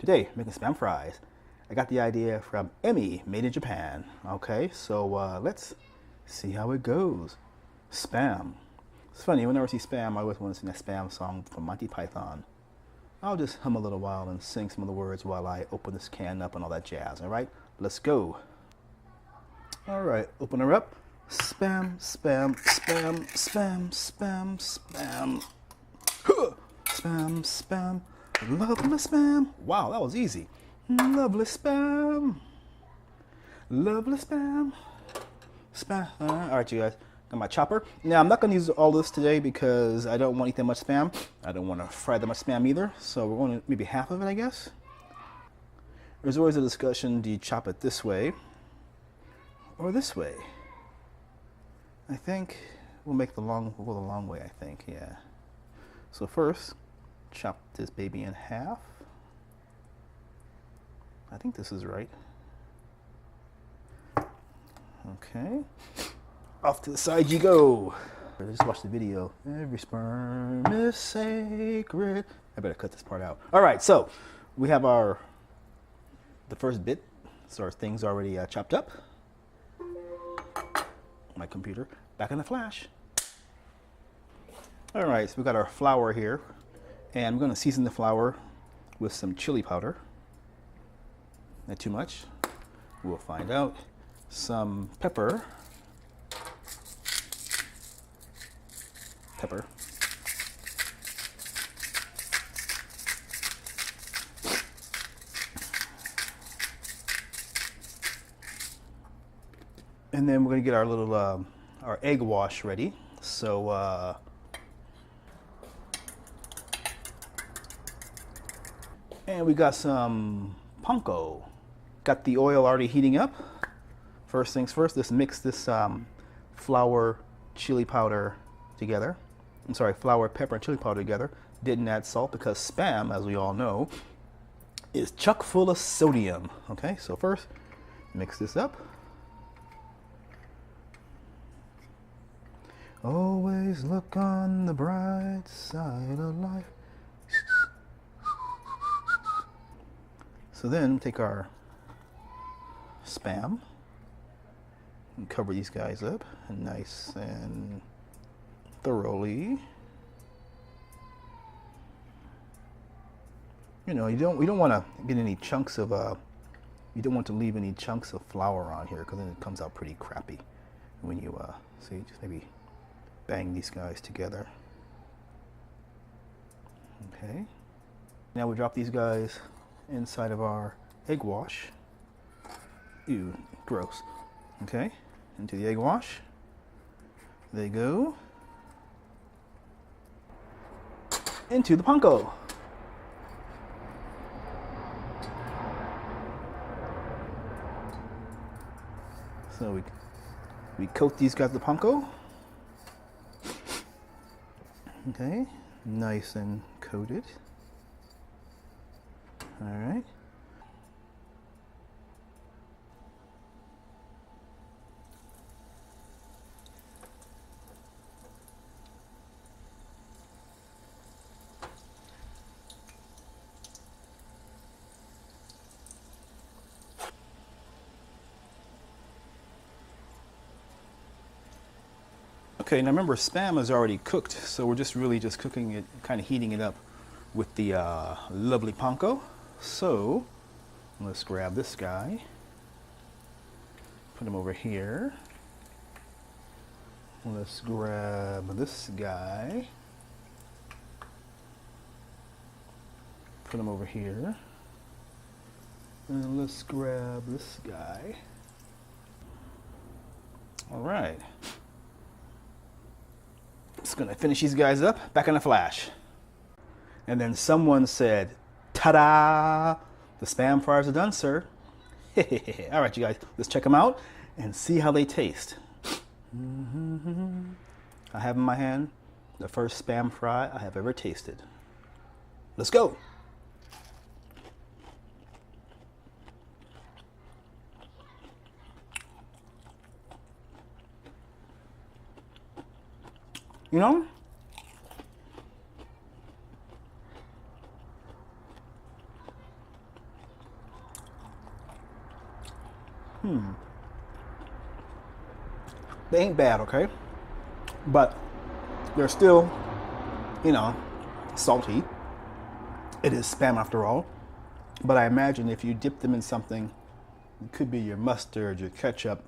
Today, making Spam fries. I got the idea from Emmy, made in Japan. Okay, so let's see how it goes. Spam. It's funny, whenever I see Spam, I always want to sing that Spam song from Monty Python. I'll just hum a little while and sing some of the words while I open this can up and all that jazz, alright? Let's go. Alright, open her up. Spam, spam, spam, spam, spam, spam. Spam, spam, lovely spam. Wow, that was easy. Lovely spam. Lovely spam. Spam. Alright, you guys. Got my chopper. Now, I'm not going to use all this today because I don't want to eat that much spam. I don't want to fry that much spam either. So we're going to maybe half of it, I guess. There's always a discussion, do you chop it this way or this way? I think we'll go the long way, I think, yeah. So first, chop this baby in half. I think this is right. Okay. Off to the side you go. Just watch the video. Every sperm is sacred. I better cut this part out. All right, so we have the first bit. So our thing's already chopped up. My computer back in the flash. All right, so we got our flour here, and we're going to season the flour with some chili powder. Not too much. We'll find out. Some pepper. Pepper. And then we're going to get our little our egg wash ready. So and we got some panko. Got the oil already heating up. First things first, let's mix this flour, chili powder together. I'm sorry, flour, pepper, and chili powder together. Didn't add salt because Spam, as we all know, is chock full of sodium. Okay, so first, mix this up. Always look on the bright side of life. So then take our Spam and cover these guys up nice and thoroughly. You know, we don't want to get any chunks of you don't want to leave any chunks of flour on here because then it comes out pretty crappy when you see. Just maybe bang these guys together. Okay. Now we drop these guys inside of our egg wash. Ew, gross. Okay, into the egg wash. They go. Into the panko. So we coat these guys with the panko. Okay, nice and coated. All right. Okay, now remember Spam is already cooked, so we're just really just cooking it, kind of heating it up with the lovely panko. So let's grab this guy, put him over here. Let's grab this guy, put him over here. And let's grab this guy. All right. Just gonna finish these guys up, back in a flash. And then someone said, ta-da! The Spam fries are done, sir. All right, you guys, let's check them out and see how they taste. I have in my hand the first Spam fry I have ever tasted. Let's go. You know, They ain't bad, okay? But they're still, you know, salty. It is Spam after all. But I imagine if you dip them in something, it could be your mustard, your ketchup,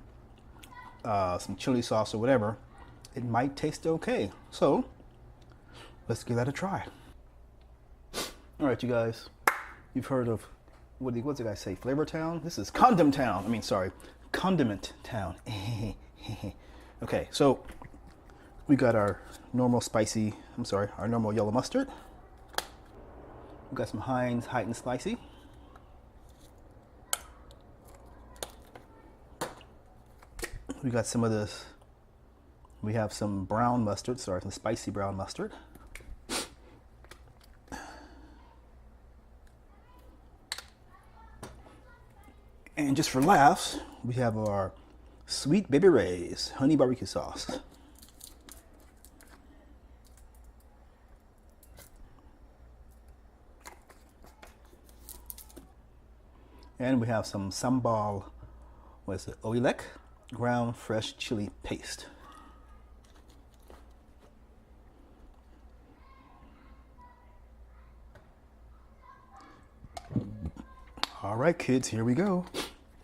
some chili sauce or whatever, it might taste okay. So let's give that a try. All right, you guys, you've heard of, what's the guy say, Flavor Town? This is Condom Town. I mean, sorry, Condiment Town. Okay, so we got our normal our normal yellow mustard. We got some Heinz Hot and Spicy. We got some of this, we have some brown mustard, some spicy brown mustard. And just for laughs, we have our Sweet Baby Ray's honey barbecue sauce. And we have some sambal, oilek, ground fresh chili paste. All right, kids, here we go.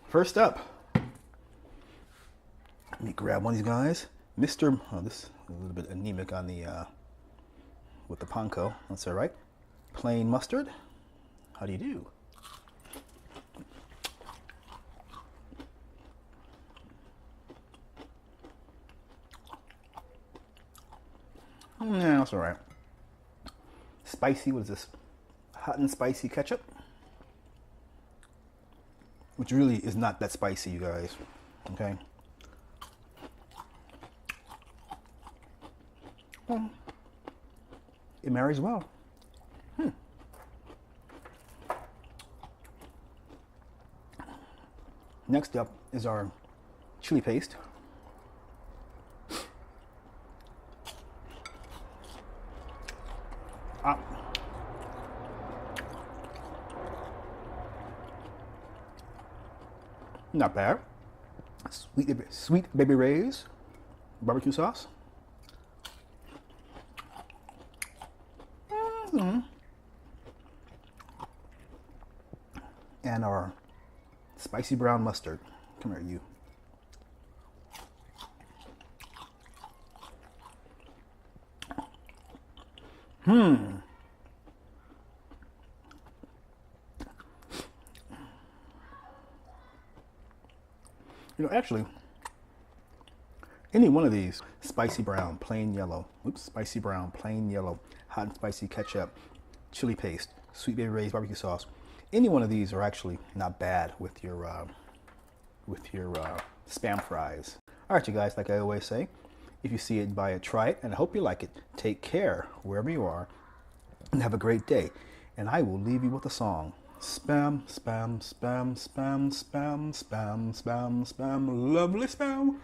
First up, let me grab one of these guys. This is a little bit anemic on the, with the panko. That's all right. Plain mustard. How do you do? Yeah, that's all right. Spicy, what is this? Hot and spicy ketchup. Which really is not that spicy, you guys. Okay. Well, it marries well. Next up is our chili paste. Not bad. Sweet Baby Ray's barbecue sauce. And our spicy brown mustard. Come here, you. You know, actually, any one of these, spicy brown, plain yellow, spicy brown, plain yellow, hot and spicy ketchup, chili paste, Sweet Baby Ray's barbecue sauce, any one of these are actually not bad with your Spam fries. All right, you guys, like I always say, if you see it, buy it, try it, and I hope you like it. Take care wherever you are, and have a great day. And I will leave you with a song. Spam, spam, spam, spam, spam, spam, spam, spam, lovely spam.